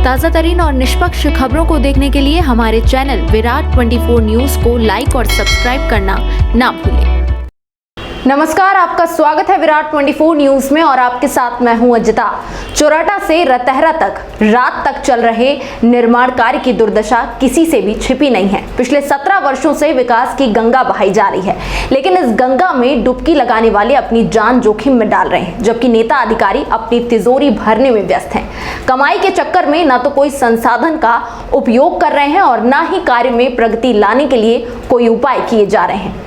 ताज़ा तरीन और निष्पक्ष खबरों को देखने के लिए हमारे चैनल विराट 24 न्यूज़ को लाइक और सब्सक्राइब करना ना भूलें। नमस्कार, आपका स्वागत है विराट 24 न्यूज में और आपके साथ मैं हूं अजिता। चोराटा से रतहरा तक रात तक चल रहे निर्माण कार्य की दुर्दशा किसी से भी छिपी नहीं है। पिछले 17 वर्षों से विकास की गंगा बहाई जा रही है, लेकिन इस गंगा में डुबकी लगाने वाले अपनी जान जोखिम में डाल रहे हैं, जबकि नेता अधिकारी अपनी तिजोरी भरने में व्यस्त हैं। कमाई के चक्कर में न तो कोई संसाधन का उपयोग कर रहे हैं और न ही कार्य में प्रगति लाने के लिए कोई उपाय किए जा रहे हैं।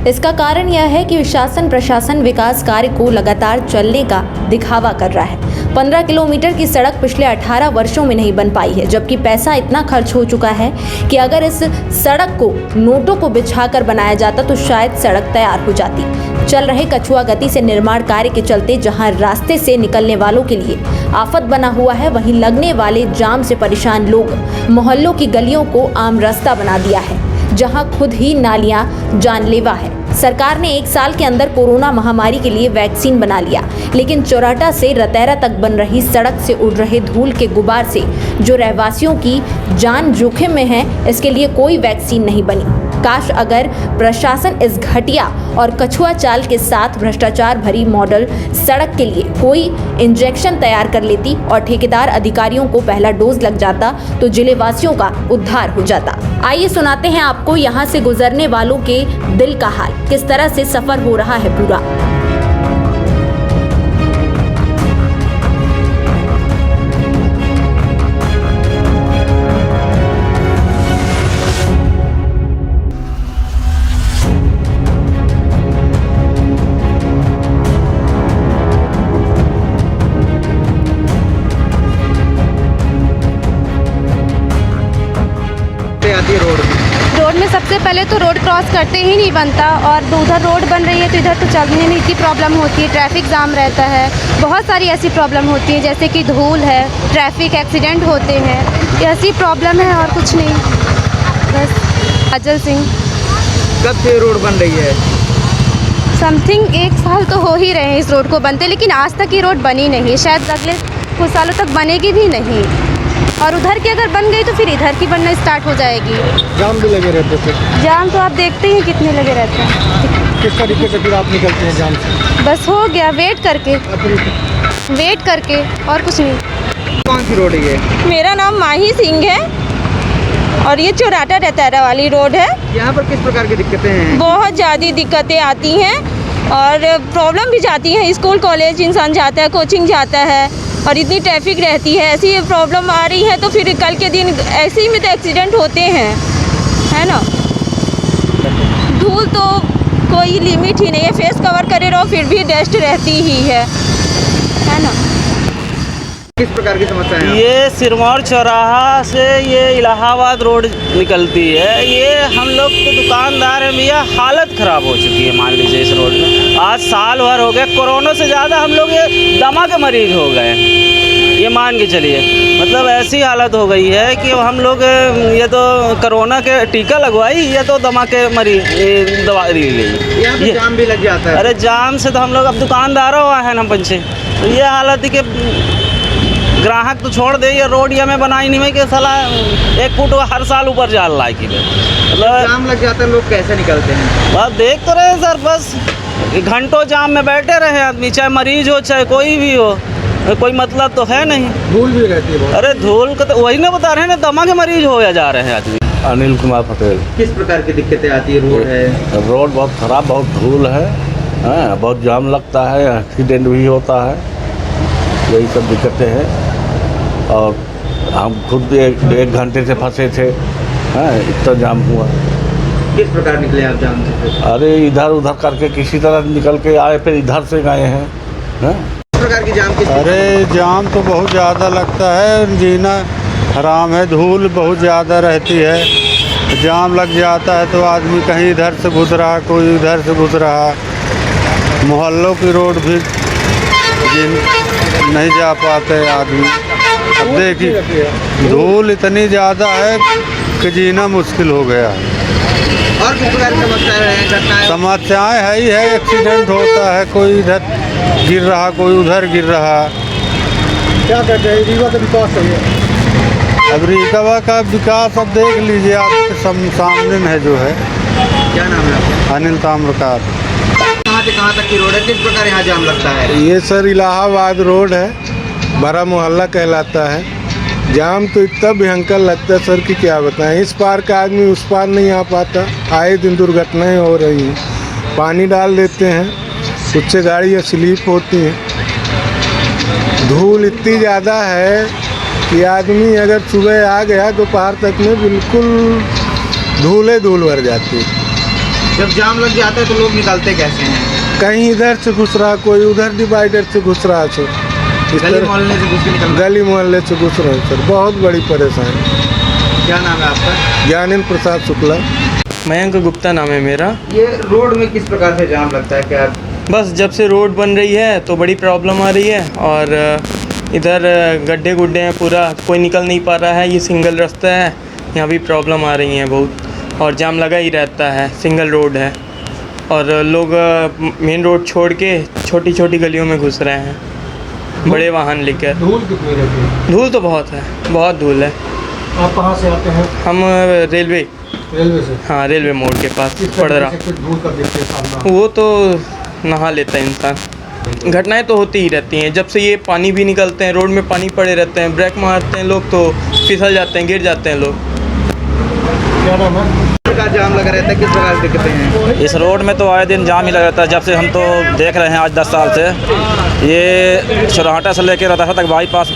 इसका कारण यह है कि शासन प्रशासन विकास कार्य को लगातार चलने का दिखावा कर रहा है। 15 किलोमीटर की सड़क पिछले 18 वर्षों में नहीं बन पाई है, जबकि पैसा इतना खर्च हो चुका है कि अगर इस सड़क को नोटों को बिछाकर बनाया जाता तो शायद सड़क तैयार हो जाती। चल रहे कछुआ गति से निर्माण कार्य के चलते जहां रास्ते से निकलने वालों के लिए आफत बना हुआ है, वहीं लगने वाले जाम से परेशान लोग मोहल्लों की गलियों को आम रास्ता बना दिया है, जहां खुद ही नालियां जानलेवा है। सरकार ने 1 साल के अंदर कोरोना महामारी के लिए वैक्सीन बना लिया, लेकिन चोराटा से रतहरा तक बन रही सड़क से उड़ रहे धूल के गुबार से जो रहवासियों की जान जोखिम में है, इसके लिए कोई वैक्सीन नहीं बनी। काश अगर प्रशासन इस घटिया और कछुआ चाल के साथ भ्रष्टाचार भरी मॉडल सड़क के लिए कोई इंजेक्शन तैयार कर लेती और ठेकेदार अधिकारियों को पहला डोज लग जाता तो जिले वासियों का उद्धार हो जाता। आइए सुनाते हैं आपको यहाँ से गुजरने वालों के दिल का हाल, किस तरह से सफर हो रहा है पूरा। रोड में सबसे पहले तो रोड क्रॉस करते ही नहीं बनता, और उधर रोड बन रही है तो इधर तो चलने में इतनी प्रॉब्लम होती है, ट्रैफिक जाम रहता है, बहुत सारी ऐसी प्रॉब्लम होती है जैसे कि धूल है, ट्रैफिक एक्सीडेंट होते हैं, ऐसी प्रॉब्लम है और कुछ नहीं। बस। अजल सिंह। कब से रोड बन रही है? समथिंग 1 साल तो हो ही रहे हैं इस रोड को बनते, लेकिन आज तक ये रोड बनी नहीं, शायद अगले कुछ सालों तक बनेगी भी नहीं, और उधर की अगर बन गई तो फिर इधर की बनना स्टार्ट हो जाएगी। जाम भी लगे रहते थे? जाम तो आप देखते हैं कितने लगे रहते हैं। किस तरीके से फिर आप निकलते हैं जाम से? बस हो गया, वेट करके और कुछ नहीं। कौन सी रोड है ये? मेरा नाम माही सिंह है और ये चोराटा रतहरा वाली रोड है। यहाँ पर किस प्रकार की दिक्कतें हैं? बहुत ज़्यादा दिक्कतें आती हैं और प्रॉब्लम भी जाती है। स्कूल कॉलेज इंसान जाता है, कोचिंग जाता है, और इतनी ट्रैफिक रहती है। ऐसी प्रॉब्लम आ रही है तो फिर कल के दिन ऐसे ही में तो एक्सीडेंट होते हैं, है ना। धूल तो कोई लिमिट ही नहीं है, फेस कवर करे रहो फिर भी डस्ट रहती ही है ना। किस प्रकार की समस्या है? ये सिरमौर चौराहा से ये इलाहाबाद रोड निकलती है। ये हम लोग तो दुकानदार हैं भैया, हालत ख़राब हो चुकी है। मान लीजिए इस रोड में आज साल भर हो गया, कोरोना से ज़्यादा हम लोग ये दमा के मरीज हो गए, ये मान के चलिए। मतलब ऐसी हालत हो गई है कि हम लोग ये तो कोरोना के टीका लगवाई, ये तो दमा के मरीज दवा ली गई। यहाँ पे जाम भी लग जाता है। अरे जाम से तो हम लोग अब दुकानदारों हुआ है ना पंचे, तो ये हालत है कि ग्राहक तो छोड़ दे, ये रोड ये में बनाई नहीं है कि साला 1 फुट हर साल ऊपर जा रहा है कि मतलब जाम लग जाता है। लोग कैसे निकलते हैं? बस देख तो रहे सर, बस घंटों जाम में बैठे रहे आदमी, चाहे मरीज हो चाहे कोई भी हो, कोई मतलब तो है नहीं। धूल भी रहती है बहुत। अरे धूल का तो वही ना बता रहे हैं ना, दमा के मरीज हो जा रहे हैं आदमी। अनिल कुमार पटेल। किस प्रकार की दिक्कतें आती है? रोड बहुत ख़राब, बहुत धूल है, बहुत जाम लगता है, एक्सीडेंट भी होता है, यही सब दिक्कतें हैं। और हम खुद 1 घंटे से फंसे थे, इतना जाम हुआ। किस प्रकार निकले आप जाम से? अरे इधर उधर करके किसी तरह निकल के आए, फिर इधर से गए हैं। किस प्रकार की जाम? अरे जाम तो बहुत ज़्यादा लगता है, जीना हराम है, धूल बहुत ज़्यादा रहती है, जाम लग जाता है तो आदमी कहीं इधर से घुस रहा, कोई उधर से घुस रहा। मोहल्लों की रोड भी नहीं जा पाते आदमी। अब देखिए धूल इतनी ज़्यादा है कि जीना मुश्किल हो गया है। और किस प्रकार की समस्याएं है ही है, एक्सीडेंट होता है, कोई इधर गिर रहा कोई उधर गिर रहा। क्या कहते हैं, रीवा का विकास चाहिए? अमेरिका का विकास अब देख लीजिए, आपके सामने है जो है। क्या नाम है आपका? अनिल ताम्रकार। कहाँ से कहाँ तक की रोड है, किस प्रकार यहाँ जाम लगता है? ये सर इलाहाबाद रोड है, बड़ा मोहल्ला कहलाता है। जाम तो इतना भयंकर लगता है सर कि क्या बताएं। इस पार का आदमी उस पार नहीं आ पाता, आए दिन दुर्घटनाएं हो रही हैं। पानी डाल देते हैं, उससे गाड़ियाँ स्लिप होती हैं। धूल इतनी ज़्यादा है कि आदमी अगर सुबह आ गया दोपहर तक में बिल्कुल धूल भर जाती है। जब जाम लग जाता है तो लोग निकलते कैसे हैं? कहीं इधर से घुस रहा, कोई उधर डिवाइडर से घुस रहा सर। गली मोहल्ले से घुस के निकलते? गली मोहल्ले से घुस रहे हैं सर, बहुत बड़ी परेशानी। क्या नाम है आपका? ज्ञानेंद्र प्रसाद शुक्ला। मयंक गुप्ता नाम है मेरा। ये रोड में किस प्रकार से जाम लगता है, क्या? बस जब से रोड बन रही है तो बड़ी प्रॉब्लम आ रही है, और इधर गड्ढे गुड्ढे हैं, पूरा कोई निकल नहीं पा रहा है। ये सिंगल रास्ता है, यहाँ भी प्रॉब्लम आ रही है बहुत, और जाम लगा ही रहता है। सिंगल रोड है और लोग मेन रोड छोड़ के छोटी छोटी गलियों में घुस रहे हैं बड़े वाहन लेकर। धूल कितनी रहती है? धूल तो बहुत है, बहुत धूल है। आप कहाँ से आते हैं? हम रेलवे से? हाँ, रेलवे मोड़ के पास पड़ रहा। धूल का देखते सामना? वो तो नहा लेता है इंसान। घटनाएं तो होती ही रहती हैं। जब से ये पानी भी निकलते हैं, रोड में पानी पड़े रहते हैं, ब्रेक मारते हैं लोग तो फिसल जाते हैं, गिर जाते हैं लोग। क्या नाम है? का जाम लगा रहता है, किस प्रकार से दिक्कतें हैं? इस रोड में तो आए दिन जाम ही लगा रहता है। जब से हम तो देख रहे हैं आज 10 साल से, ये चौराहा से लेकर रतहा तक बाईपास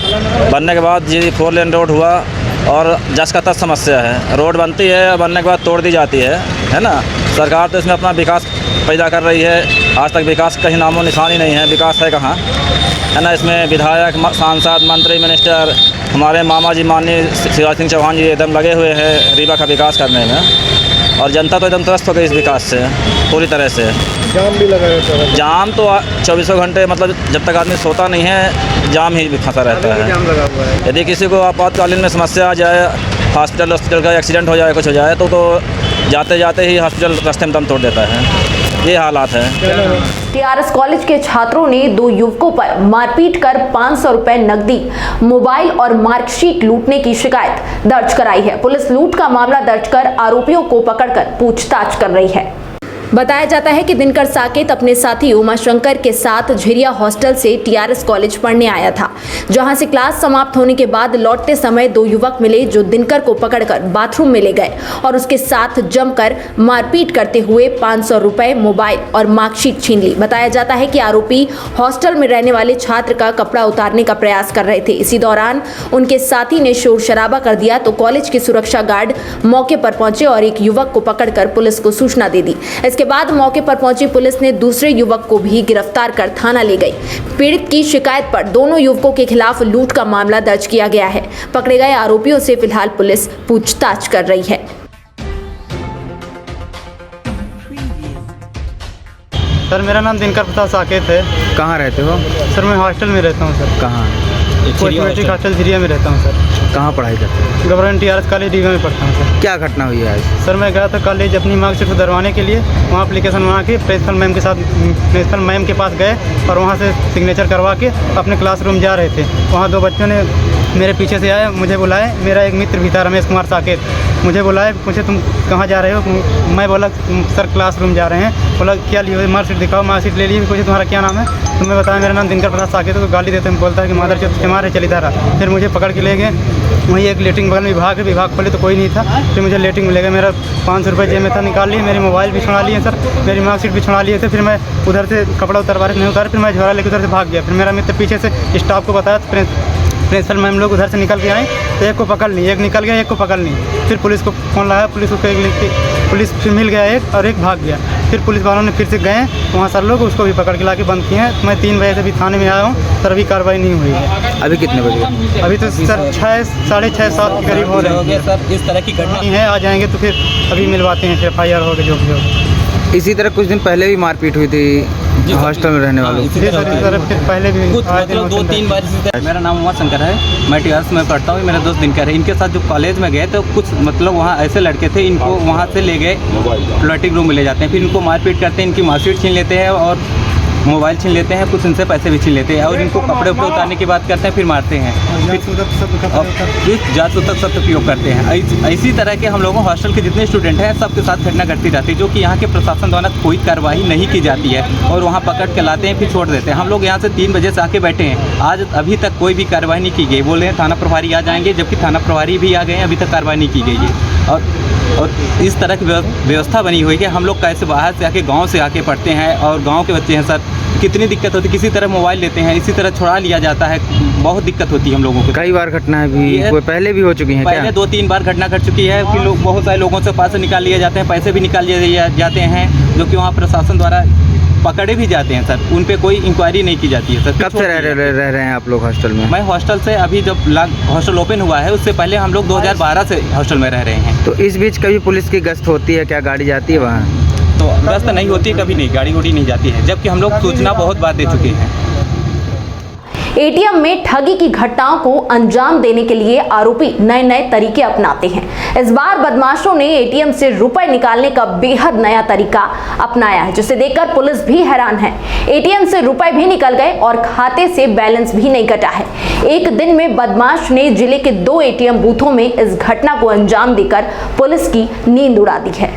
बनने के बाद ये 4 लेन रोड हुआ, और जस का तस समस्या है। रोड बनती है, बनने के बाद तोड़ दी जाती है ना। सरकार तो इसमें अपना विकास पैदा कर रही है, आज तक विकास कहीं नामो निशान ही नहीं है। विकास है कहाँ, है ना। इसमें विधायक, सांसद, मंत्री, मिनिस्टर, हमारे मामा जी माननीय शिवराज सिंह चौहान जी एकदम लगे हुए हैं रीवा का विकास करने में, और जनता तो एकदम त्रस्त हो गई इस विकास से पूरी तरह से। जाम भी लगा रहता है? जाम तो 24 घंटे, मतलब जब तक आदमी सोता नहीं है जाम ही फंसा रहता है। जाम लगा हुआ है। यदि किसी को आपातकालीन में समस्या आ जाए, हॉस्पिटल का एक्सीडेंट हो जाए, कुछ हो जाए, तो जाते जाते ही हॉस्पिटल रास्ते में दम तोड़ देता है। ये हालात है। टीआरएस कॉलेज के छात्रों ने 2 युवकों पर मारपीट कर 500 रुपए नकदी, मोबाइल और मार्कशीट लूटने की शिकायत दर्ज कराई है। पुलिस लूट का मामला दर्ज कर आरोपियों को पकड़कर पूछताछ कर रही है। बताया जाता है कि दिनकर साकेत अपने साथी उमाशंकर के साथ झिरिया हॉस्टल से टीआरएस कॉलेज पढ़ने आया था, जहां से क्लास समाप्त होने के बाद लौटते समय 2 युवक मिले जो दिनकर को पकड़कर बाथरूम में ले गए और उसके साथ जमकर मारपीट करते हुए 500 रुपए, मोबाइल और मार्कशीट छीन ली। बताया जाता है कि आरोपी हॉस्टल में रहने वाले छात्र का कपड़ा उतारने का प्रयास कर रहे थे। इसी दौरान उनके साथी ने शोर शराबा कर दिया तो कॉलेज के सुरक्षा गार्ड मौके पर पहुंचे और एक युवक को पकड़कर पुलिस को सूचना दे दी। इसके बाद मौके पर पहुंची पुलिस ने दूसरे युवक को भी गिरफ्तार कर थाना ले गई। पीड़ित की शिकायत पर दोनों युवकों के खिलाफ लूट का मामला दर्ज किया गया है। पकड़े गए आरोपियों से फिलहाल पुलिस पूछताछ कर रही है। सर मेरा नाम दिनकर प्रसाद साकेत है। कहाँ रहते हो? सर मैं हॉस्टल में रहता हूँ सर। कहाँ? मैट्रिक हॉस्टल झिरिया में रहता हूँ सर। कहाँ पढ़ाई करते हो? गवर्नमेंट टीआरएस कॉलेज रीवा में पढ़ता हूँ सर। क्या घटना हुई है आज? सर मैं गया था कॉलेज अपनी मार्कशीट को दरवाने के लिए, वहाँ एप्लीकेशन बना के प्रिंसिपल मैम के साथ प्रिंसिपल मैम के पास गए और वहाँ से सिग्नेचर करवा के अपने क्लासरूम जा रहे थे। वहाँ 2 बच्चों ने मेरे पीछे से आए, मुझे बुलाए। मेरा एक मित्र भी था, रमेश कुमार साकेत, मुझे बुलाए, पूछे तुम कहाँ जा रहे हो? मैं बोला सर क्लासरूम जा रहे हैं। बोला क्या लिए? मार्कशीट दिखाओ। मार्कशीट ले लिए। पूछे तुम्हारा क्या नाम है? तो मैं बताया मेरा नाम दिनकर प्रसाद साकेत है। तो गाली देते हैं, बोलता है कि मादर चौथ मारे चली जा रहा। फिर मुझे पकड़ के ले गए, वहीं एक लेटरिंग बगल में विभाग है, विभाग खोले तो कोई नहीं था। फिर मुझे लेटरिंग में ले गए, मेरा 500 रुपये जेब में था, निकाल लिए। मेरे मोबाइल भी छुड़ा लिए सर, मेरी मार्कशीट भी छुड़ा लिए थे। फिर मैं उधर से कपड़ा उतरवा रहे नहीं उतारे, फिर मैं झोला लेकर उधर से भाग गया। फिर मेरा मित्र पीछे से स्टाफ को बताया, प्रिंसिपल मैम लोग उधर से निकल के आए तो एक को पकड़ ली, एक निकल गया, एक को पकड़ ली। फिर पुलिस को फ़ोन लगाया, पुलिस को पुलिस फिर मिल गया एक और एक भाग गया। फिर पुलिस वालों ने फिर से गए वहाँ सर लोग, उसको भी पकड़ के ला के बंद किए हैं। मैं 3 बजे से भी थाने में आया हूँ सर, अभी कार्रवाई नहीं हुई है। अभी कितने बजे? अभी तो सर 6, साढ़े 6, 7 के करीब हो रहे हैं सर। इस तरह की घटना है, आ जाएंगे तो फिर अभी मिलवाते हैं, फिर FIR होगा जो भी हो। इसी तरह कुछ दिन पहले भी मारपीट हुई थी हॉस्टल में रहने वालों फिर पहले भी 2-3 बार। मेरा नाम उमाशंकर है, मैं टीआरएस में पढ़ता हूँ। मेरा दोस्त दिनकर है। इनके साथ जो कॉलेज में गए तो कुछ मतलब वहाँ ऐसे लड़के थे, इनको वहाँ से ले गए प्लेटिंग रूम में ले जाते हैं, फिर इनको मारपीट करते हैं, इनकी मार्कशीट छीन लेते हैं और मोबाइल छीन लेते हैं, कुछ उनसे पैसे भी छीन लेते हैं और इनको कपड़े उपड़े उतारने की बात करते हैं, फिर मारते हैं, फिर जात-सूतक शब्द उपयोग करते हैं। इसी तरह के हम लोगों हॉस्टल के जितने स्टूडेंट हैं सबके साथ घटना घटती रहती है, जो कि यहाँ के प्रशासन द्वारा कोई कार्रवाई नहीं की जाती है और वहाँ पकड़ के लाते हैं, फिर छोड़ देते हैं। हम लोग यहाँ से 3 बजे से आके बैठे हैं, आज अभी तक कोई भी कार्रवाई नहीं की गई। बोल रहे हैं थाना प्रभारी आ जाएंगे, जबकि थाना प्रभारी भी आ गए हैं, अभी तक कार्रवाई नहीं की गई है। और इस तरह की व्यवस्था बनी हुई है। हम लोग कैसे बाहर से आके गांव से आके पढ़ते हैं और गांव के बच्चे हैं सर, कितनी दिक्कत होती है, किसी तरह मोबाइल लेते हैं, इसी तरह छुड़ा लिया जाता है, बहुत दिक्कत होती है हम लोगों को। कई बार घटनाएं भी कोई पहले भी हो चुकी हैं? पहले 2-3 बार घटना घट चुकी है कि लोग बहुत सारे लोगों से पास निकाल लिए जाते हैं, पैसे भी निकाल लिए जाते हैं, जो कि वहाँ प्रशासन द्वारा पकड़े भी जाते हैं सर, उन पे कोई इंक्वायरी नहीं की जाती है सर। कब से रह रहे हैं आप लोग हॉस्टल में? मैं हॉस्टल से अभी जब हॉस्टल ओपन हुआ है उससे पहले हम लोग 2012 से हॉस्टल में रह रहे हैं। तो इस बीच कभी पुलिस की गश्त होती है क्या? गाड़ी जाती है वहाँ? तो गश्त नहीं होती है, कभी नहीं, गाड़ी उड़ी नहीं जाती है, जबकि हम लोग सूचना बहुत बार दे चुके हैं। एटीएम में ठगी की घटनाओं को अंजाम देने के लिए आरोपी नए नए तरीके अपनाते हैं। इस बार बदमाशों ने एटीएम से रुपए निकालने का बेहद नया तरीका अपनाया है, जिसे देखकर पुलिस भी हैरान है। एटीएम से रुपए भी निकल गए और खाते से बैलेंस भी नहीं कटा है। एक दिन में बदमाश ने जिले के 2 एटीएम बूथों में इस घटना को अंजाम देकर पुलिस की नींद उड़ा दी है।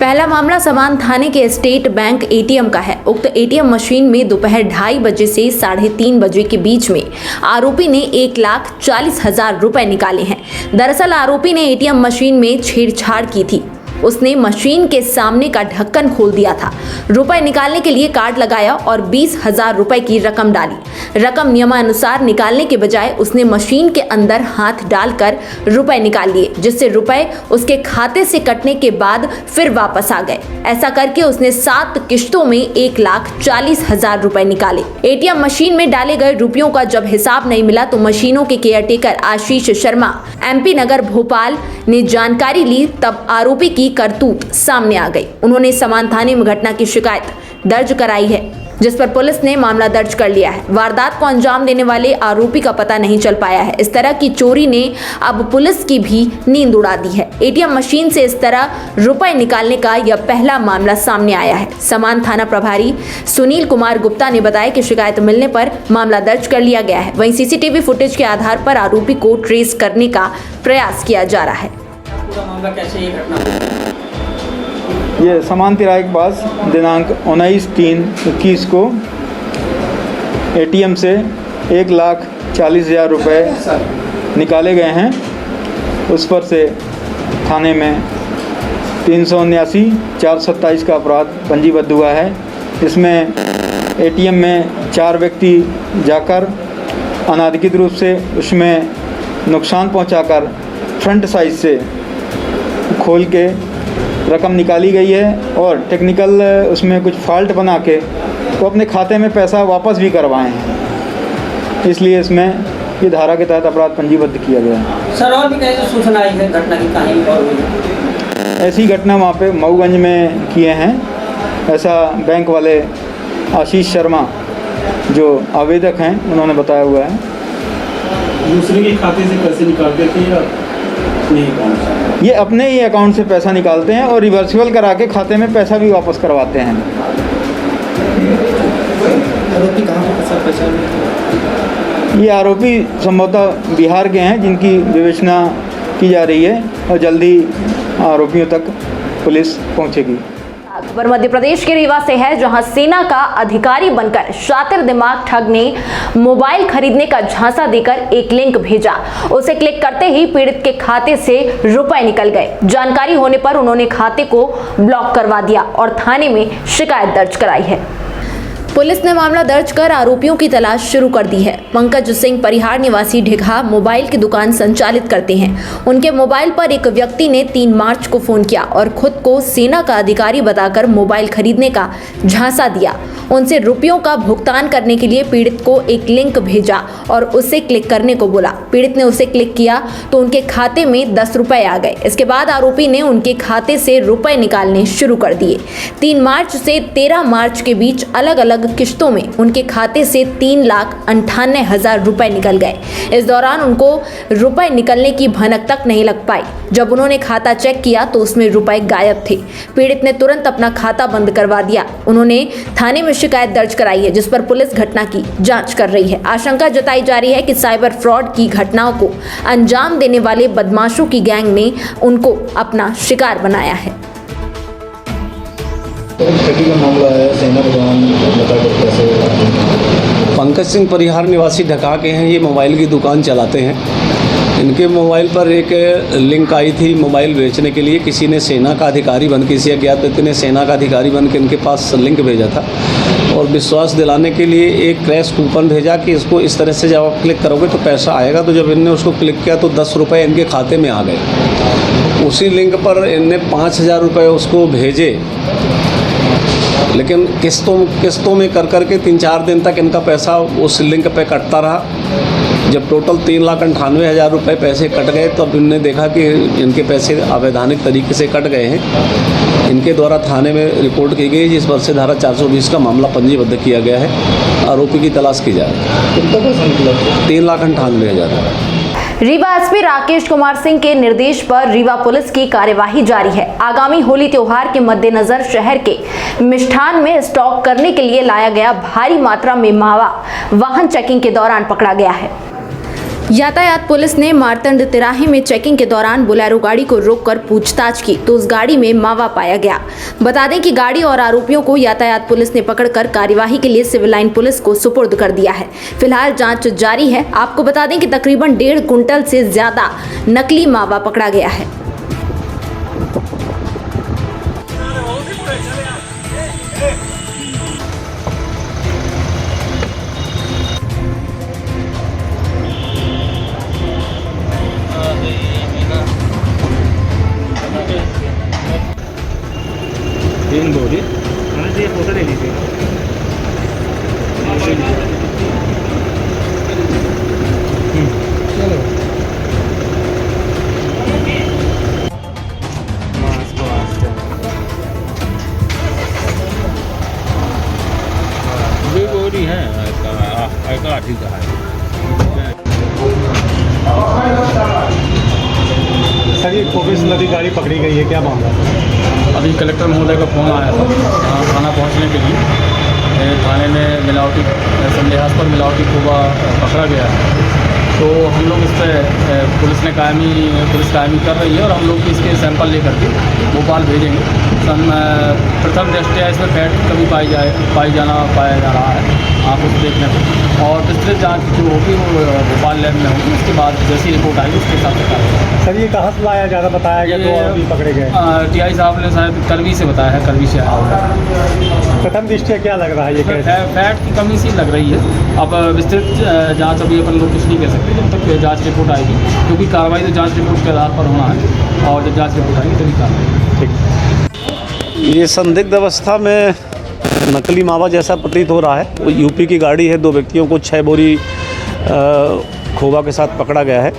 पहला मामला समान थाने के स्टेट बैंक एटीएम का है। उक्त एटीएम मशीन में दोपहर 2:30 बजे से 3:30 बजे के बीच में आरोपी ने 1,40,000 रुपए निकाले हैं। दरअसल आरोपी ने एटीएम मशीन में छेड़छाड़ की थी। उसने मशीन के सामने का ढक्कन खोल दिया था, रुपए निकालने के लिए कार्ड लगाया और 20,000 रुपए की रकम डाली। रकम नियमानुसार निकालने के बजाय उसने मशीन के अंदर हाथ डालकर रुपए निकाल लिए, जिससे रुपए उसके खाते से कटने के बाद फिर वापस आ गए। ऐसा करके उसने 7 किश्तों में 1,40,000 रुपए निकाले। एटीएम मशीन में डाले गए रुपयों का जब हिसाब नहीं मिला तो मशीनों के केयरटेकर आशीष शर्मा MP नगर भोपाल ने जानकारी ली, तब आरोपी की करतूत सामने आ गई। उन्होंने समान थाने में घटना की शिकायत दर्ज कराई है, जिस पर पुलिस ने मामला दर्ज कर लिया है। वारदात को अंजाम देने वाले आरोपी का पता नहीं चल पाया है। इस तरह की चोरी ने अब पुलिस की भी नींद उड़ा दी है। एटीएम मशीन से इस तरह रुपए निकालने का यह पहला मामला सामने आया है। समान थाना प्रभारी सुनील कुमार गुप्ता ने बताया कि शिकायत मिलने पर मामला दर्ज कर लिया गया है। वहीं CCTV फुटेज के आधार पर आरोपी को ट्रेस करने का प्रयास किया जा रहा है। ये समान तिराहे के पास दिनांक 19/3/21 को एटीएम से 1,40,000 रुपये निकाले गए हैं। उस पर से थाने में 379/427 का अपराध पंजीबद्ध हुआ है। इसमें एटीएम में 4 व्यक्ति जाकर अनाधिकृत रूप से उसमें नुकसान पहुंचाकर फ्रंट साइड से खोल के रकम निकाली गई है और टेक्निकल उसमें कुछ फॉल्ट बना के वो अपने खाते में पैसा वापस भी करवाए हैं। इसलिए इसमें ये धारा के तहत अपराध पंजीबद्ध किया गया है। सर और भी कैसे सूचना आई है घटना की कहानी और हुई? ऐसी घटना वहाँ पे मऊगंज में किए हैं। ऐसा बैंक वाले आशीष शर्मा जो आवेदक हैं उन्होंने बताया हुआ है। दूसरे के खाते से पैसे निकालते थे या नहीं? ये अपने ही अकाउंट से पैसा निकालते हैं और रिवर्सिबल करा के खाते में पैसा भी वापस करवाते हैं। आरोपी कहाँ पर पैसा? ये आरोपी संभवतः बिहार के हैं, जिनकी विवेचना की जा रही है और जल्दी आरोपियों तक पुलिस पहुंचेगी। खबर मध्य प्रदेश के रीवा से है, जहां सेना का अधिकारी बनकर शातिर दिमाग ठग ने मोबाइल खरीदने का झांसा देकर एक लिंक भेजा। उसे क्लिक करते ही पीड़ित के खाते से रुपए निकल गए। जानकारी होने पर उन्होंने खाते को ब्लॉक करवा दिया और थाने में शिकायत दर्ज कराई है। पुलिस ने मामला दर्ज कर आरोपियों की तलाश शुरू कर दी है। पंकज सिंह परिहार निवासी ढिघा मोबाइल की दुकान संचालित करते हैं। उनके मोबाइल पर एक व्यक्ति ने 3 मार्च को फोन किया और खुद को सेना का अधिकारी बताकर मोबाइल खरीदने का झांसा दिया। उनसे रुपयों का भुगतान करने के लिए पीड़ित को एक लिंक भेजा और उसे क्लिक करने को बोला। पीड़ित ने उसे क्लिक किया तो उनके खाते में 10 रुपए आ गए। इसके बाद आरोपी ने उनके खाते से रुपए निकालने शुरू कर दिए। 3 मार्च से 13 मार्च के बीच अलग अलग अलग किश्तों में उनके खाते से 3,98,000 रुपए निकल गए। इस दौरान उनको रुपए निकलने की भनक तक नहीं लग पाई। जब उन्होंने खाता चेक किया तो उसमें रुपए गायब थे। पीड़ित ने तुरंत अपना खाता बंद करवा दिया। उन्होंने थाने में शिकायत दर्ज कराई है, जिस पर पुलिस घटना की जांच कर रही है। आशंका जताई जा रही है कि साइबर फ्रॉड की घटनाओं को अंजाम देने वाले बदमाशों की गैंग ने उनको अपना शिकार बनाया है। पंकज सिंह परिहार निवासी ढका के हैं। ये मोबाइल की दुकान चलाते हैं। इनके मोबाइल पर एक लिंक आई थी मोबाइल बेचने के लिए। किसी ने सेना का अधिकारी बन के, किसी अज्ञात व्यक्ति ने सेना का अधिकारी बन के इनके पास लिंक भेजा था और विश्वास दिलाने के लिए एक क्रैश कूपन भेजा कि इसको इस तरह से जब आप क्लिक करोगे तो पैसा आएगा। तो जब इनने उसको क्लिक किया तो 10 रुपये इनके खाते में आ गए। उसी लिंक पर इनने 5,000 रुपये उसको भेजे, लेकिन किस्तों में कर के 3-4 दिन तक इनका पैसा उस लिंक पे कटता रहा। जब टोटल 3,98,000 रुपये पैसे कट गए तो अब इनने देखा कि इनके पैसे अवैधानिक तरीके से कट गए हैं। इनके द्वारा थाने में रिपोर्ट की गई, जिस पर से धारा 420 का मामला पंजीबद्ध किया गया है। आरोपी की तलाश की जा रही है। कितना पैसा निकला? 3,98,000। रीवा एसपी राकेश कुमार सिंह के निर्देश पर रीवा पुलिस की कार्यवाही जारी है। आगामी होली त्योहार के मद्देनजर शहर के मिष्ठान में स्टॉक करने के लिए लाया गया भारी मात्रा में मावा वाहन चेकिंग के दौरान पकड़ा गया है। यातायात पुलिस ने मारतंड तिराहे में चेकिंग के दौरान बोलेरो गाड़ी को रोककर पूछताछ की तो उस गाड़ी में मावा पाया गया। बता दें कि गाड़ी और आरोपियों को यातायात पुलिस ने पकड़कर कार्यवाही के लिए सिविल लाइन पुलिस को सुपुर्द कर दिया है। फिलहाल जांच जारी है। आपको बता दें कि तकरीबन 1.5 कुंटल से ज्यादा नकली मावा पकड़ा गया है। तीन बोरी ये फोटो ले लीजिए। ये बोरी है ऐसा ठीक है। सर ये कोविड नदी गाड़ी पकड़ी गई है, क्या मामला है? अभी कलेक्टर महोदय का फ़ोन आया था थाना पहुंचने के लिए। थाने में मिलावटी संदेहास्पद मिलावटी खोबा पकड़ा गया है। तो हम लोग इस पर पुलिस कायमी कर रही है और हम लोग इसके सैंपल लेकर के भोपाल भेजेंगे। प्रथम दृष्टया इसमें फैट कभी पाया जा रहा है, आप उस देखने पर, और विस्तृत जांच जो होगी वो भोपाल लैब में होगी। उसके बाद जैसी रिपोर्ट आएगी उसके हिसाब से कार्रवाई। सर ये कहाँ से लाया ज़्यादा बताया गया? तो अभी पकड़े गए टीआई साहब ने शायद करवी से बताया है, करवी से आया होगा। प्रथम दृष्टया क्या लग रहा है? ये फैट की कमी सी लग रही है। अब विस्तृत जाँच अभी अपन लोग कुछ नहीं कह सकते जब तक जाँच रिपोर्ट आएगी, क्योंकि कार्रवाई तो जाँच रिपोर्ट के आधार पर होना है और जब जाँच रिपोर्ट आएगी तभी कार्रवाई। ठीक। ये संदिग्ध अवस्था में नकली मावा जैसा प्रतीत हो रहा है। वो यूपी की गाड़ी है। 2 व्यक्तियों को 6 बोरी खोबा के साथ पकड़ा गया है।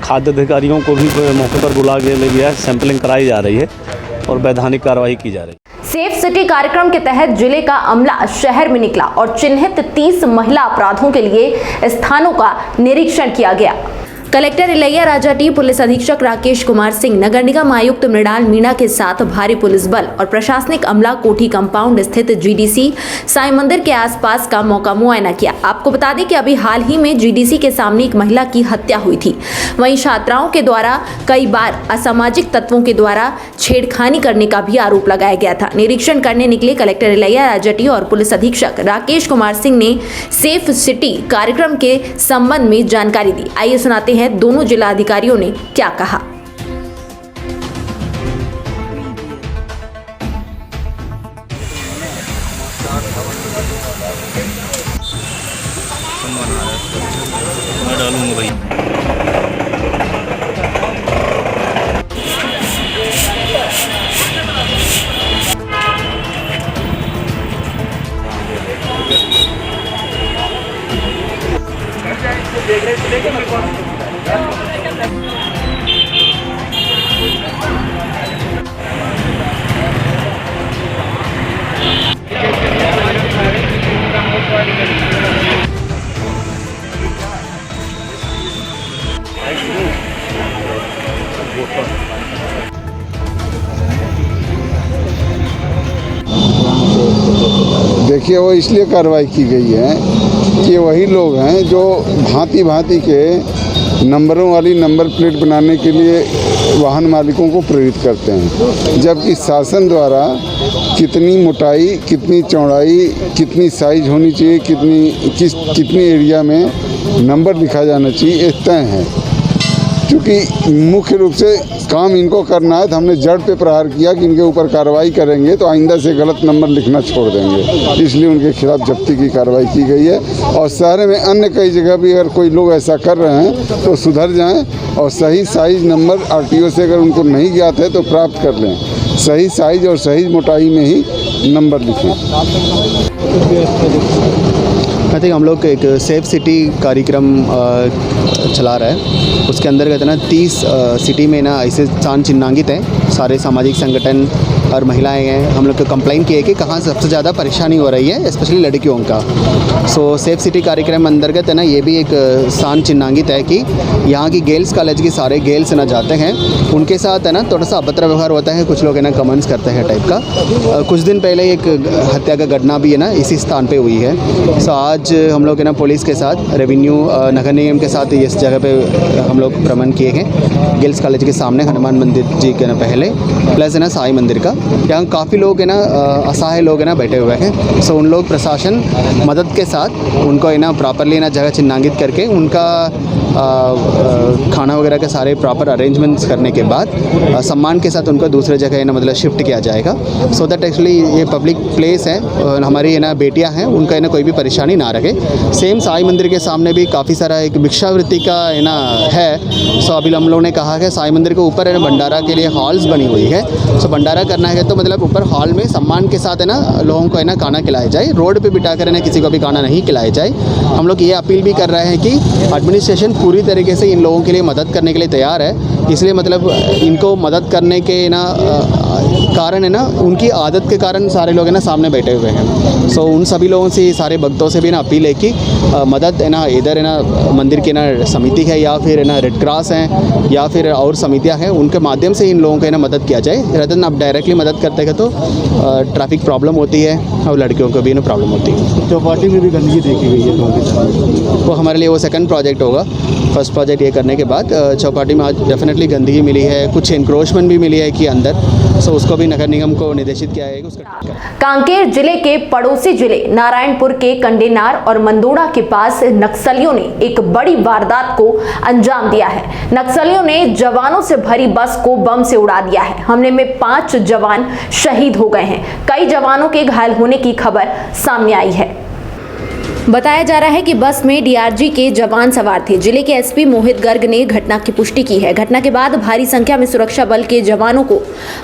खाद्य अधिकारियों को भी मौके पर बुला के ले गया है। सैंपलिंग कराई जा रही है और वैधानिक कार्रवाई की जा रही है। सेफ सिटी कार्यक्रम के तहत जिले का अमला शहर में निकला और चिन्हित 30 महिला अपराधों के लिए स्थानों का निरीक्षण किया गया। Collector Ilaiya Raja T, police अधीक्षक राकेश कुमार सिंह, नगर निगम आयुक्त मृणाल मीणा के साथ भारी पुलिस बल और प्रशासनिक अमला कोठी कंपाउंड स्थित जीडीसी साईं मंदिर के आसपास का मौका मुआयना किया। आपको बता दें कि अभी हाल ही में जीडीसी के सामने एक महिला की हत्या हुई थी। वहीं छात्राओं के द्वारा कई बार असामाजिक तत्वों के द्वारा छेड़खानी करने का भी आरोप लगाया गया था। निरीक्षण करने निकले कलेक्टर इलैया राजा टी और पुलिस अधीक्षक राकेश कुमार सिंह ने सेफ सिटी कार्यक्रम के संबंध में जानकारी दी। आइए सुनाते हैं दोनों जिला अधिकारियों ने क्या कहा। मैं डालूंगा भाई। ट्रैफिक है। देखिए, वो इसलिए कार्रवाई की गई है कि वही लोग हैं जो भांति भांति के नंबरों वाली नंबर प्लेट बनाने के लिए वाहन मालिकों को प्रेरित करते हैं, जबकि शासन द्वारा कितनी मोटाई, कितनी चौड़ाई, कितनी साइज होनी चाहिए, कितनी एरिया में नंबर लिखा जाना चाहिए, ये तय है। क्योंकि मुख्य रूप से काम इनको करना है, तो हमने जड़ पे प्रहार किया कि इनके ऊपर कार्रवाई करेंगे तो आइंदा से गलत नंबर लिखना छोड़ देंगे, इसलिए उनके खिलाफ जब्ती की कार्रवाई की गई है। और शहर में अन्य कई जगह भी अगर कोई लोग ऐसा कर रहे हैं तो सुधर जाएं और सही साइज नंबर RTO से अगर उनको नहीं ज्ञात है तो प्राप्त कर लें, सही साइज और सही मोटाई में ही नंबर लिखें। आई थिंक हम लोग एक सेफ सिटी कार्यक्रम चला रहा है, उसके अंतर्गत ना 30 सिटी में ना ऐसे स्थान चिन्हांकित हैं, सारे सामाजिक संगठन और महिलाएं हैं। हम लोग को कंप्लेन किए कि कहाँ सबसे ज़्यादा परेशानी हो रही है, स्पेशली लड़कियों का। सो सेफ सिटी कार्यक्रम अंतर्गत है ना ये भी एक स्थान चिन्हांकित है कि यहाँ की गर्ल्स कॉलेज की सारे गर्ल्स ना जाते हैं, उनके साथ है ना थोड़ा सा अभद्र व्यवहार होता है, कुछ लोग है ना कमेंट्स करते हैं टाइप का। कुछ दिन पहले एक हत्या का घटना भी है ना इसी स्थान पे हुई है। सो आज हम लोग है ना पुलिस के साथ, रेवेन्यू, नगर निगम के साथ इस जगह पे हम लोग भ्रमण किए हैं, गर्ल्स कॉलेज के सामने हनुमान मंदिर जी के ना पहले, प्लस है ना साई मंदिर का। यहाँ काफ़ी लोग है ना असहाय लोग है ना बैठे हुए हैं। सो उन लोग प्रशासन मदद के साथ उनको है ना प्रॉपरली ना जगह चिन्हांकित करके उनका खाना वगैरह के सारे प्रॉपर अरेंजमेंट्स करने के बाद सम्मान के साथ उनको दूसरे जगह है ना मतलब शिफ्ट किया जाएगा, सो दैट एक्चुअली ये पब्लिक प्लेस है और हमारी है ना बेटियां हैं, उनका है ना कोई भी परेशानी ना रहे। सेम साई मंदिर के सामने भी काफ़ी सारा एक भिक्षावृत्ति का है ना है। सो अभी हम लोगों ने कहा है साई मंदिर के ऊपर है ना भंडारा के लिए हॉल्स बनी हुई है। सो भंडारा करना है तो मतलब ऊपर हॉल में सम्मान के साथ है ना लोगों को है ना खाना खिलाया जाए, रोड पे बिठा कर है ना किसी को भी खाना नहीं खिलाया जाए। हम लोग ये अपील भी कर रहे हैं कि एडमिनिस्ट्रेशन पूरी तरीके से इन लोगों के लिए मदद करने के लिए तैयार है, इसलिए मतलब इनको मदद करने के ना कारण है ना उनकी आदत के कारण सारे लोग है ना सामने बैठे हुए हैं। सो उन सभी लोगों से, सारे भक्तों से भी ना अपील है कि मदद है ना इधर है ना मंदिर की ना समिति है या फिर है ना रेड क्रॉस है या फिर और समितियां हैं, उनके माध्यम से इन लोगों को है ना मदद किया जाए। रदन आप डायरेक्टली मदद करते हैं तो ट्रैफिक प्रॉब्लम होती है और लड़कियों को भी ना प्रॉब्लम होती है। चौपाटी में भी गंदगी देखी गई है, वो हमारे लिए वो सेकंड प्रोजेक्ट होगा। फर्स्ट प्रोजेक्ट ये करने के बाद चौपाटी में आज डेफिनेटली गंदगी मिली है, कुछ इंक्रोचमेंट भी मिली है कि अंदर, सो उसको भी नगर निगम को निर्देशित किया है उसका। कांकेर जिले के पड़ोसी जिले नारायणपुर के कंडेनार और मंदोड़ा के पास नक्सलियों ने एक बड़ी वारदात को अंजाम दिया है। नक्सलियों ने जवानों से भरी बस को बम से उड़ा दिया है। हमले में 5 जवान शहीद हो गए हैं, कई जवानों के घायल होने की खबर सामने आई है। बताया जा रहा है कि बस में डीआरजी के जवान सवार थे। जिले के एसपी मोहित गर्ग ने घटना की पुष्टि की है। घटना के बाद भारी संख्या में सुरक्षा बल के जवानों को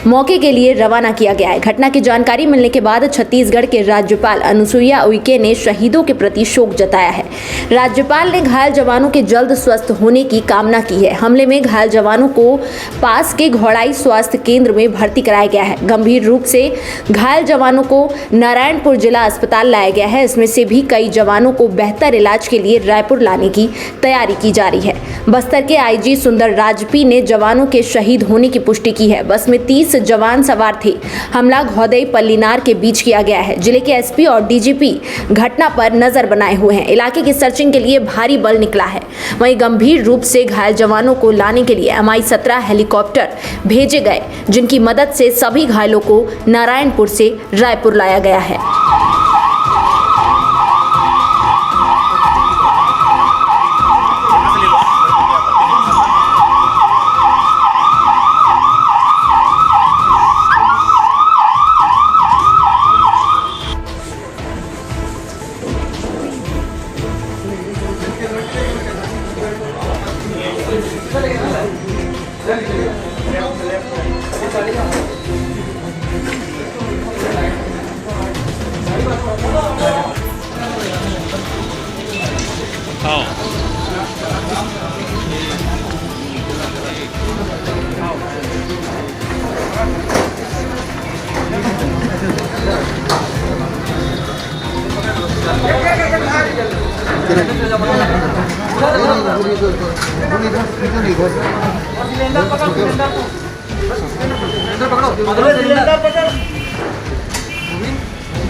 मौके के लिए रवाना किया गया है। घटना की जानकारी मिलने के बाद छत्तीसगढ़ के राज्यपाल अनुसुईया उइके ने शहीदों के प्रति शोक जताया है। राज्यपाल ने घायल जवानों के जल्द स्वस्थ होने की कामना की है। हमले में घायल जवानों को पास के घोड़ाई स्वास्थ्य केंद्र में भर्ती कराया गया है। गंभीर रूप से घायल जवानों को नारायणपुर जिला अस्पताल लाया गया है। इसमें से भी कई जवानों को बेहतर इलाज के लिए रायपुर लाने की तैयारी की जा रही है। बस्तर के आईजी सुंदर राजपी ने जवानों के शहीद होने की पुष्टि की है। बस में 30 जवान सवार थे। हमला घोदई पल्लीनार के बीच किया गया है। जिले के एसपी और डीजीपी घटना पर नजर बनाए हुए हैं। इलाके की सर्चिंग के लिए भारी बल निकला है। वहीं गंभीर रूप से घायल जवानों को लाने के लिए MI-17 हेलीकॉप्टर भेजे गए, जिनकी मदद से सभी घायलों को नारायणपुर से रायपुर लाया गया है।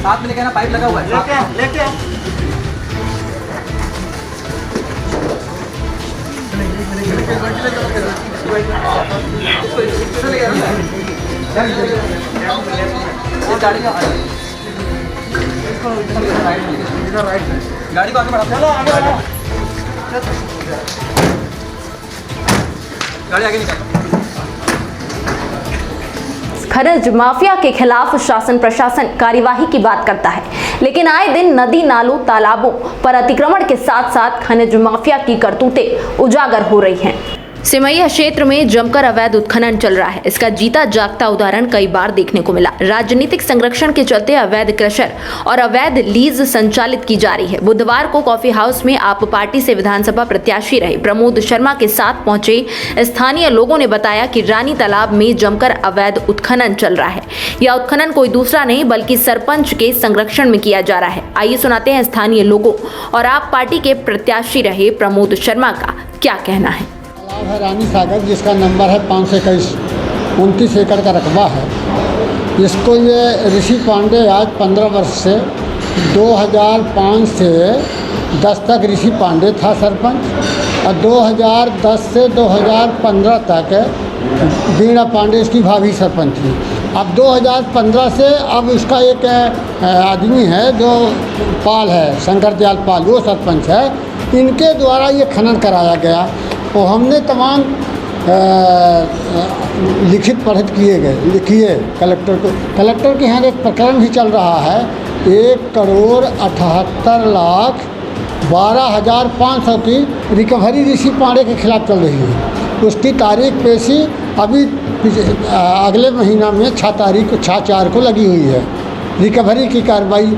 साथ में लेके आना, पाइप लगा हुआ है। लेके गाड़ी को आगे बढ़ा, गाड़ी आगे निकाल। खनिज माफिया के खिलाफ शासन प्रशासन कार्यवाही की बात करता है, लेकिन आए दिन नदी नालों तालाबों पर अतिक्रमण के साथ साथ खनिज माफिया की करतूतें उजागर हो रही हैं। सिमैया क्षेत्र में जमकर अवैध उत्खनन चल रहा है। इसका जीता जागता उदाहरण कई बार देखने को मिला। राजनीतिक संरक्षण के चलते अवैध क्रशर और अवैध लीज संचालित की जा रही है। बुधवार को कॉफी हाउस में आप पार्टी से विधानसभा प्रत्याशी रहे प्रमोद शर्मा के साथ पहुंचे स्थानीय लोगों ने बताया कि रानी तालाब में जमकर अवैध उत्खनन चल रहा है। यह उत्खनन कोई दूसरा नहीं बल्कि सरपंच के संरक्षण में किया जा रहा है। आइए सुनाते हैं स्थानीय लोगों और आप पार्टी के प्रत्याशी रहे प्रमोद शर्मा का क्या कहना है। है रानी सागर, जिसका नंबर है 521, 29 एकड़ का रकबा है। इसको ये ऋषि पांडे आज 15 वर्ष से 2005 से 10 तक ऋषि पांडे था सरपंच, और 2010 से 2015 तक बीणा पांडे इसकी भाभी सरपंच थी। अब 2015 से अब इसका एक आदमी है जो पाल है, शंकर दयाल पाल, वो सरपंच है। इनके द्वारा ये खनन कराया गया। तो हमने तमाम लिखित पढ़ित किए कलेक्टर को। कलेक्टर के यहाँ एक प्रकरण भी चल रहा है, 1,78,12,500 की रिकवरी ऋषि पांडे के खिलाफ चल रही है। उसकी तारीख पेशी अभी अगले महीना में 6 को लगी हुई है। रिकवरी की कार्रवाई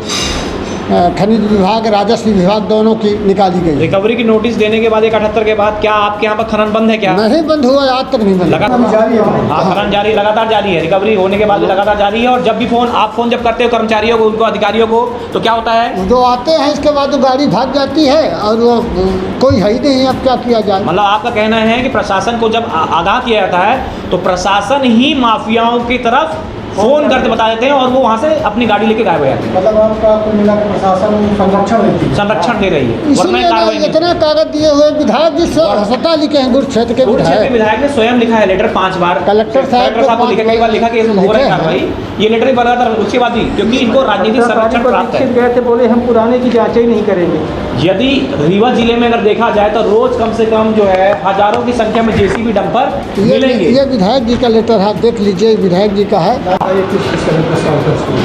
खनिज विभाग, राजस्व विभाग दोनों की निकाली गई। रिकवरी की नोटिस देने के बाद 78 के बाद क्या आपके यहाँ पर खनन बंद है? क्या नहीं बंद हुआ, आज तक नहीं बंद, लगातार जारी है। खनन जारी, लगातार जारी है। रिकवरी होने के बाद भी लगातार जारी है। और जब भी आप फोन जब करते हो कर्मचारियों को, उनको अधिकारियों को, तो क्या होता है? जो आते हैं इसके बाद वो गाड़ी भाग जाती है और वो कोई है ही नहीं। अब क्या किया जाए? मतलब आपका कहना है कि प्रशासन को जब आगाह किया जाता है तो प्रशासन ही माफियाओं की तरफ फोन करके बता देते हैं और वो वहाँ से अपनी गाड़ी लेके गायब हो जाते हैं। मतलब आपका मिला के प्रशासन संरक्षण दे रही है। इतना कागज दिए हुए विधायक जी स्वतः लिखे हैं, गुड़ क्षेत्र के विधायक ने स्वयं लिखा है लेटर 5 बार। कलेक्टर साहब को लिखा, कई बार लिखा कि इसमें हो रही कार्रवाई। ये लेटर भी बना था उसके बाद भी, क्योंकि इनको राजनीतिक संरक्षण प्राप्त है। गए थे, बोले हम पुराने की जांच ही नहीं करेंगे। यदि रीवा जिले में अगर देखा जाए तो रोज कम से कम जो है हजारों की संख्या में जेसीबी डंपर मिलेंगे। ये विधायक जी का लेटर है, देख लीजिए, विधायक जी का है।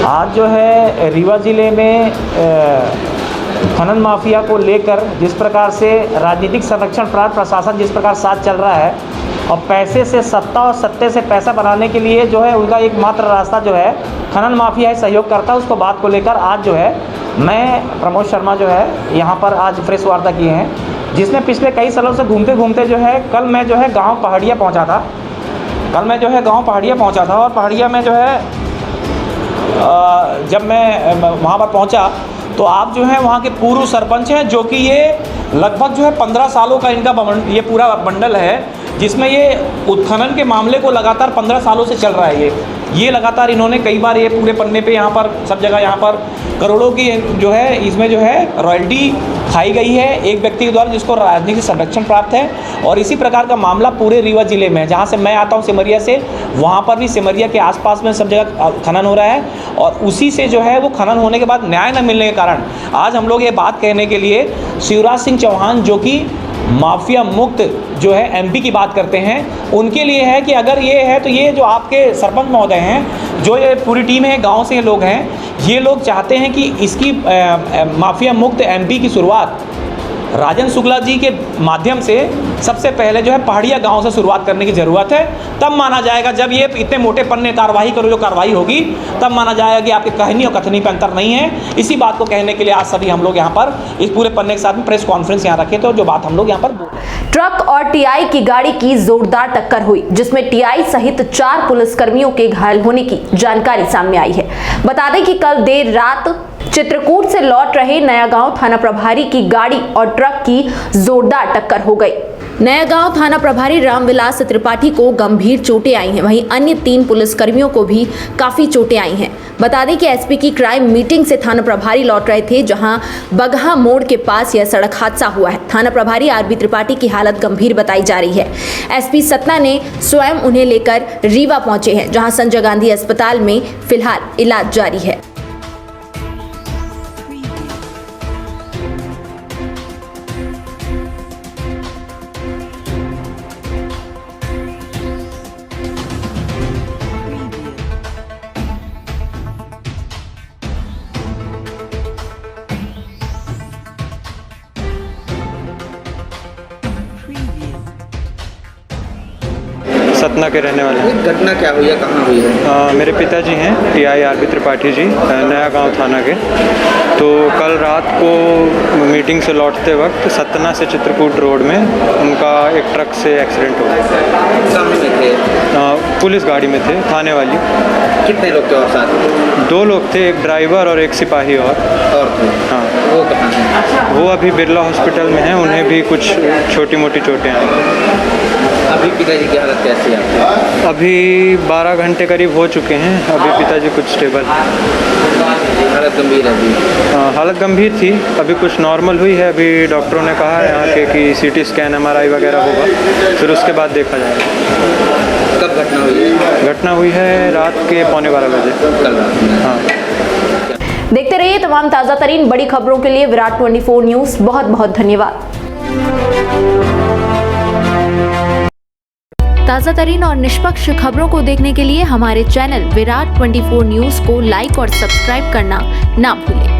आज जो है रीवा जिले में खनन माफिया को लेकर जिस प्रकार से राजनीतिक संरक्षण प्राप्त प्रशासन जिस प्रकार साथ चल रहा है और पैसे से सत्ता और सत्ते से पैसा बनाने के लिए जो है उनका एकमात्र रास्ता जो है खनन माफिया सहयोग करता है। उसको बात को लेकर आज जो है मैं प्रमोद शर्मा जो है यहाँ पर आज प्रेस वार्ता किए हैं, जिसमें पिछले कई सालों से घूमते घूमते जो है कल मैं जो है गाँव पहाड़िया पहुँचा था। और पहाड़िया में जो है जब मैं वहाँ पर पहुँचा तो आप जो है वहाँ के पूर्व सरपंच हैं, जो कि ये लगभग जो है 15 सालों का इनका ये पूरा बंडल है, जिसमें ये उत्खनन के मामले को लगातार 15 सालों से चल रहा है। ये लगातार इन्होंने कई बार ये पूरे पन्ने पे यहाँ पर सब जगह यहाँ पर करोड़ों की जो है इसमें जो है रॉयल्टी खाई गई है एक व्यक्ति के द्वारा, जिसको राजनीतिक संरक्षण प्राप्त है। और इसी प्रकार का मामला पूरे रीवा जिले में, जहाँ से मैं आता हूँ सिमरिया से, वहाँ पर भी सिमरिया के आसपास में सब जगह खनन हो रहा है। और उसी से जो है वो खनन होने के बाद न्याय न मिलने के कारण आज हम लोग ये बात कहने के लिए शिवराज सिंह चौहान, जो कि माफिया मुक्त जो है एमपी की बात करते हैं, उनके लिए है कि अगर ये है तो ये जो आपके सरपंच महोदय हैं, जो ये पूरी टीम है, गांव से लोग हैं, ये लोग चाहते हैं कि इसकी माफिया मुक्त एमपी की शुरुआत राजन शुक्ला जी के माध्यम से सबसे पहले जो है पहाड़िया गांव से शुरुआत करने की ज़रूरत है। तब माना जाएगा, जब ये इतने मोटे पन्ने कार्रवाई करो, जो कार्रवाई होगी तब माना जाएगा कि आपकी कहनी और कथनी पे अंतर नहीं है। इसी बात को कहने के लिए आज सभी हम लोग यहाँ पर इस पूरे पन्ने के साथ में प्रेस कॉन्फ्रेंस यहाँ रखे थे, जो बात हम लोग यहाँ पर। ट्रक और टीआई की गाड़ी की जोरदार टक्कर हुई, जिसमें टीआई सहित 4 पुलिसकर्मियों के घायल होने की जानकारी सामने आई है। बता दें कि कल देर रात चित्रकूट से लौट रहे नयागांव थाना प्रभारी की गाड़ी और ट्रक की जोरदार टक्कर हो गई। नयागांव थाना प्रभारी रामविलास त्रिपाठी को गंभीर चोटें आई हैं, वहीं अन्य 3 पुलिसकर्मियों को भी काफी चोटें आई हैं। बता दें कि एसपी की क्राइम मीटिंग से थाना प्रभारी लौट रहे थे, जहां बगहा मोड़ के पास यह सड़क हादसा हुआ है। थाना प्रभारी आरबी त्रिपाठी की हालत गंभीर बताई जा रही है। एसपी सतना ने स्वयं उन्हें लेकर रीवा पहुंचे हैं, जहां संजय गांधी अस्पताल में फिलहाल इलाज जारी है। सतना के रहने वाले हैं। घटना क्या हुई है, कहाँ हुई है? मेरे पिताजी हैं टीआई आरबी त्रिपाठी जी, नया गांव थाना के। तो कल रात को मीटिंग से लौटते वक्त सतना से चित्रकूट रोड में उनका एक ट्रक से एक्सीडेंट हो गया। सामने में थे? पुलिस गाड़ी में थे, थाने वाली। कितने लोग थे और साथ? 2 लोग थे, एक ड्राइवर और एक सिपाही और थे। हाँ। वो कहाँ हैं? वो अभी बिरला हॉस्पिटल में हैं, उन्हें भी कुछ छोटी मोटी चोटें आई। अभी पिताजी की हालत कैसी है? अभी 12 घंटे करीब हो चुके हैं, अभी पिताजी कुछ स्टेबल। हालत गंभीर है अभी? हाँ, हालत गंभीर थी, अभी कुछ नॉर्मल हुई है। अभी डॉक्टरों ने कहा है यहाँ के कि सीटी स्कैन MRI वगैरह होगा, फिर उसके बाद देखा जाएगा। कब घटना हुई है? घटना हुई है रात के 11:15 बजे। कल रात में? हाँ। देखते रहिए तमाम ताज़ा तरीन बड़ी खबरों के लिए विराट 24 न्यूज़। बहुत बहुत धन्यवाद। ताज़ा तरीन और निष्पक्ष खबरों को देखने के लिए हमारे चैनल विराट 24 न्यूज़ को लाइक और सब्सक्राइब करना ना भूलें।